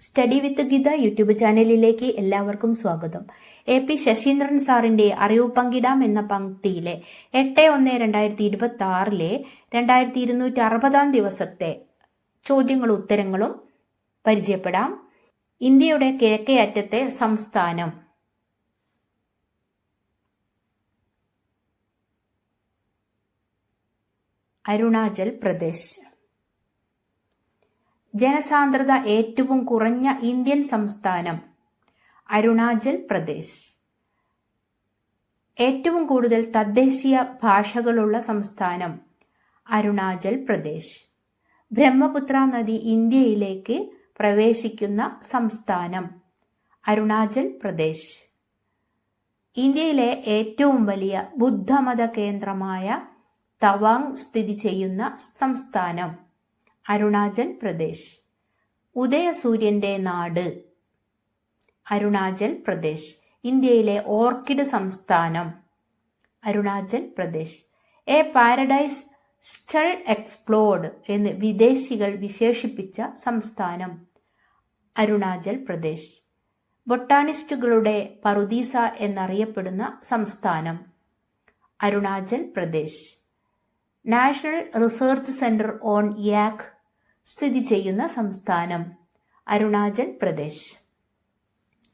Study വിത്ത് Geetha YouTube ചാനലിലേക്ക് എല്ലാവർക്കും സ്വാഗതം. പി ശശീന്ദ്രൻ സാറിന്റെ അറിവ് പങ്കിടാം എന്ന പങ്ക്തിയിലെ 8/1/2026 2260 ദിവസത്തെ ചോദ്യങ്ങളും ഉത്തരങ്ങളും പരിചയപ്പെടാം. ഇന്ത്യയുടെ കിഴക്കേ അറ്റത്തെ സംസ്ഥാനം? അരുണാചൽ പ്രദേശ്. ജനസാന്ദ്രത ഏറ്റവും കുറഞ്ഞ ഇന്ത്യൻ സംസ്ഥാനം? അരുണാചൽ പ്രദേശ്. ഏറ്റവും കൂടുതൽ തദ്ദേശീയ ഭാഷകളുള്ള സംസ്ഥാനം? അരുണാചൽ പ്രദേശ്. ബ്രഹ്മപുത്ര നദി ഇന്ത്യയിലേക്ക് പ്രവേശിക്കുന്ന സംസ്ഥാനം? അരുണാചൽ പ്രദേശ്. ഇന്ത്യയിലെ ഏറ്റവും വലിയ ബുദ്ധമത കേന്ദ്രമായ തവാങ് സ്ഥിതി ചെയ്യുന്ന സംസ്ഥാനം? അരുണാചൽ പ്രദേശ്. ഉദയസൂര്യന്റെ നാട്? അരുണാചൽ പ്രദേശ്. ഇന്ത്യയിലെ ഓർക്കിഡ് സംസ്ഥാനം? Arunachal Pradesh. A paradise still explored എന്ന് വിദേശികൾ വിശേഷിപ്പിച്ച സംസ്ഥാനം? അരുണാചൽ പ്രദേശ്. ബൊട്ടാണിസ്റ്റുകളുടെ പറുദീസ എന്നറിയപ്പെടുന്ന സംസ്ഥാനം? Arunachal Pradesh. National research centre on yak സ്ഥിതി ചെയ്യുന്ന സംസ്ഥാനം? അരുണാചൽ പ്രദേശ്.